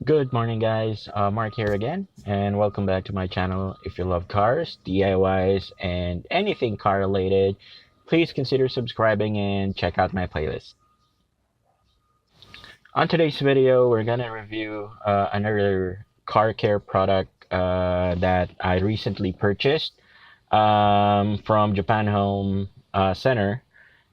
Good morning, guys. Mark here again, and welcome back to my channel. If you love cars, DIYs, and anything car related, please consider subscribing and check out my playlist. On today's video, we're gonna review another car care product that I recently purchased from Japan Home Center,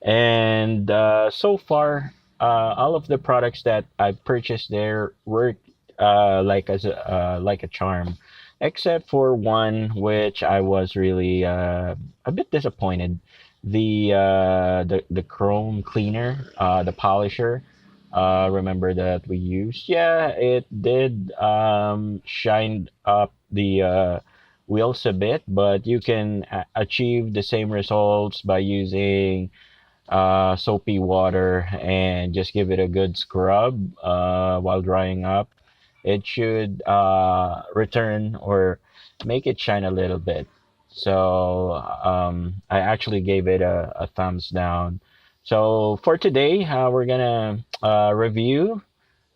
and so far, all of the products that I purchased there work like a charm, except for one which I was really a bit disappointed. The chrome cleaner, the polisher. Remember that we used? Yeah, it did shine up the wheels a bit, but you can achieve the same results by using soapy water and just give it a good scrub while drying up. It should return or make it shine a little bit. So I actually gave it a thumbs down. So for today, we're gonna review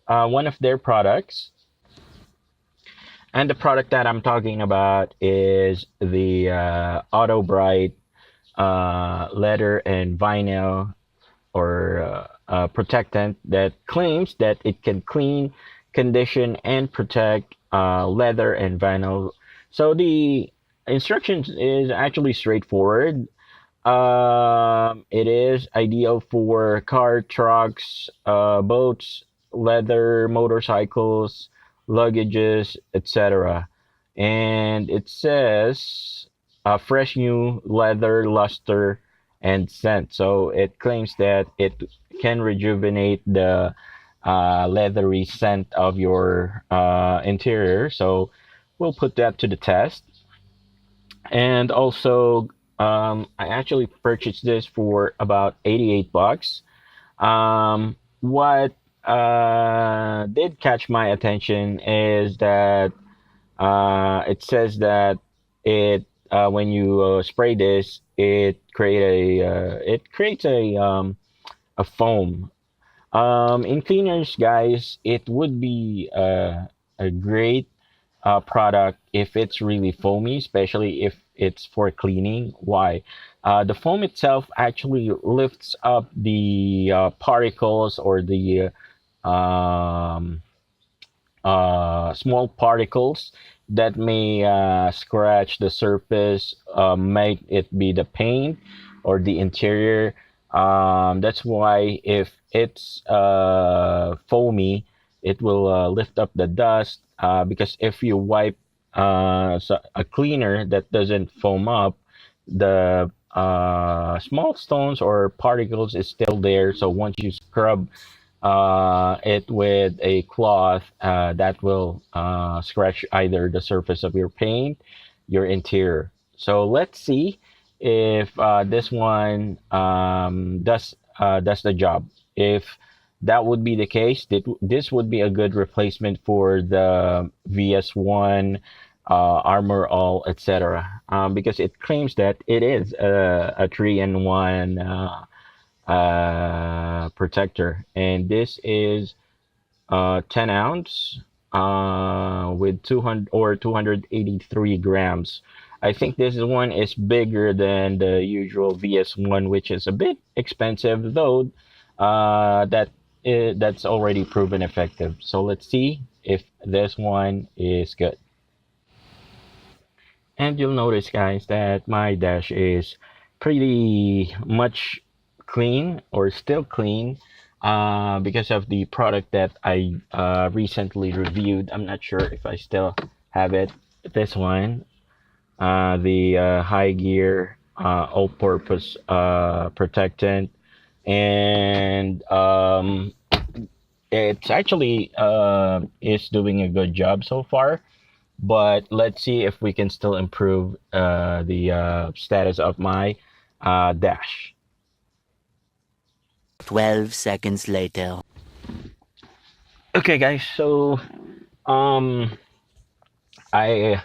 one of their products. And the product that I'm talking about is the Autobright leather and vinyl or protectant that claims that it can clean, condition, and protect leather and vinyl. So the instructions is actually straightforward. It is ideal for car, trucks, boats, leather, motorcycles, luggages, etc. And it says fresh new leather, luster, and scent. So it claims that it can rejuvenate the leathery scent of your interior. So we'll put that to the test. And also, I actually purchased this for about 88 bucks. What did catch my attention is that it says that it when you spray this, it creates a foam. In cleaners, guys, it would be a great product if it's really foamy, especially if it's for cleaning. Why? The foam itself actually lifts up the particles or the small particles that may scratch the surface, make it be the paint or the interior. That's why if it's foamy, it will lift up the dust. Because if you wipe a cleaner that doesn't foam up, the small stones or particles is still there. So once you scrub it with a cloth, that will scratch either the surface of your paint, your interior. So let's see if this one does the job. If that would be the case, this would be a good replacement for the VS1, Armor All, etc. Because it claims that it is a three-in-one protector, and this is 10 ounce with 200 or 283 grams. I think this one is bigger than the usual VS1, which is a bit expensive, though that's already proven effective. So let's see if this one is good. And you'll notice, guys, that my dash is pretty much clean or still clean because of the product that I recently reviewed. I'm not sure if I still have it. This one, the high gear all-purpose protectant, and it's actually is doing a good job so far. But let's see if we can still improve the status of my dash. 12 seconds later. Okay, guys, so um, I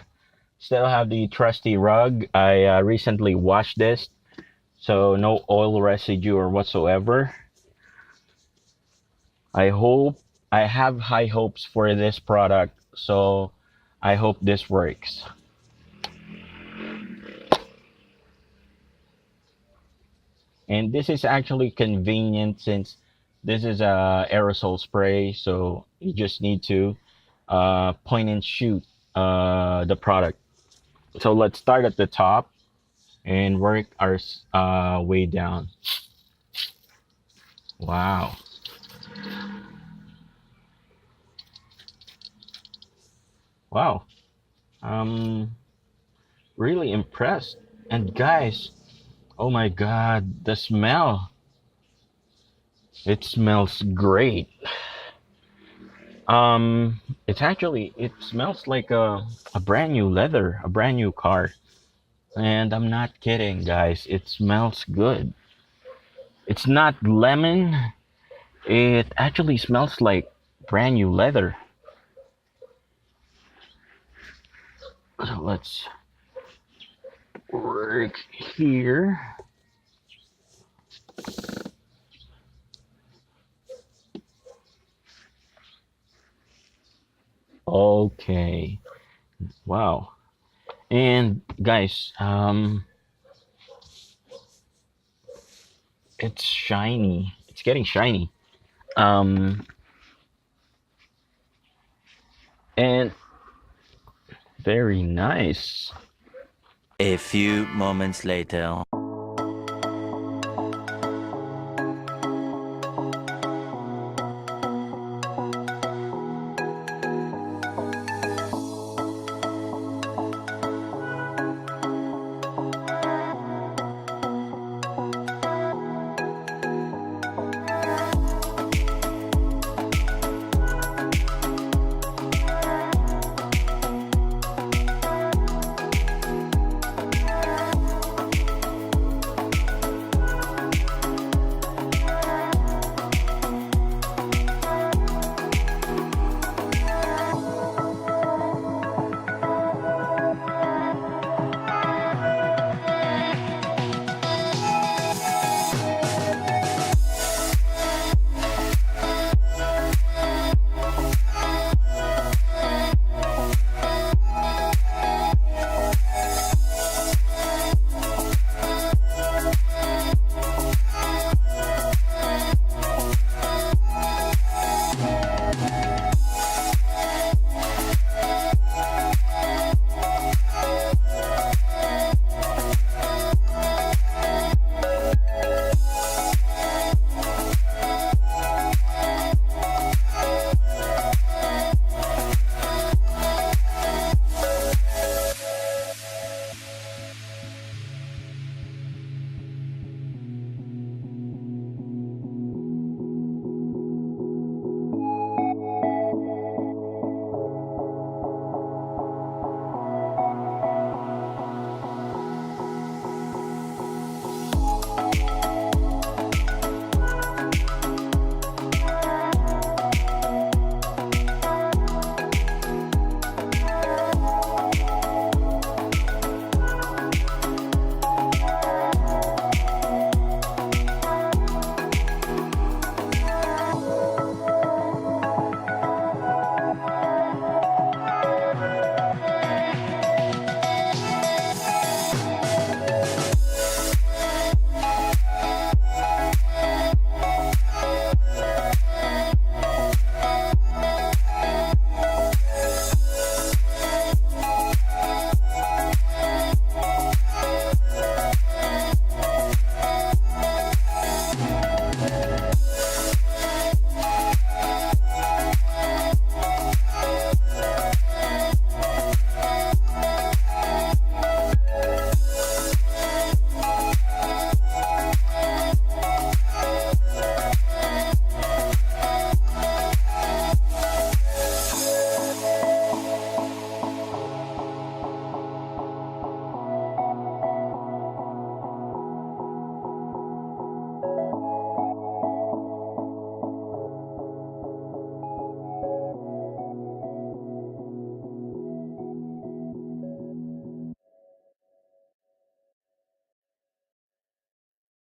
still have the trusty rug. I recently washed this, so no oil residue or whatsoever. I hope I have high hopes for this product, so I hope this works. And this is actually convenient since this is a aerosol spray, so you just need to point and shoot the product. So let's start at the top and work our way down. Wow. Wow. Um, really impressed. And guys, oh my God, the smell. It smells great. It smells like a brand new leather, a brand new car. And I'm not kidding, guys. It smells good. It's not lemon. It actually smells like brand new leather. So let's work here. Okay. Wow. And guys, it's shiny. It's getting shiny. Um, and very nice. A few moments later.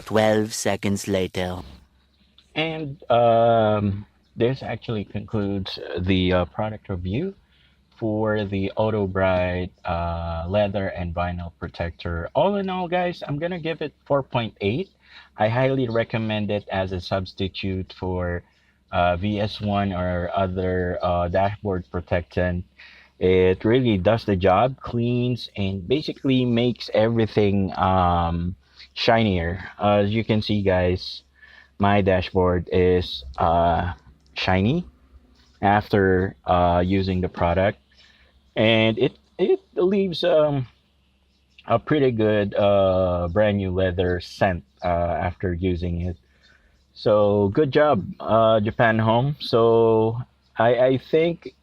12 seconds later. And this actually concludes the product review for the Autobright leather and vinyl protector. All in all, guys, I'm gonna give it 4.8. I highly recommend it as a substitute for VS1 or other dashboard protectant. It really does the job, cleans, and basically makes everything shinier. As you can see, guys, my dashboard is shiny after using the product, and it leaves a pretty good brand new leather scent after using it. So good job, Japan Home. So I think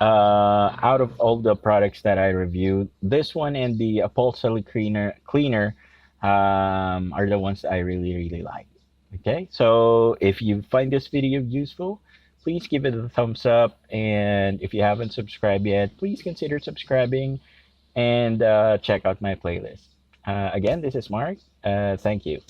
out of all the products that I reviewed, this one and the upholstery cleaner are the ones I really like. Okay, so if you find this video useful, please give it a thumbs up, and if you haven't subscribed yet, please consider subscribing and check out my playlist. Again, this is Mark. Thank you.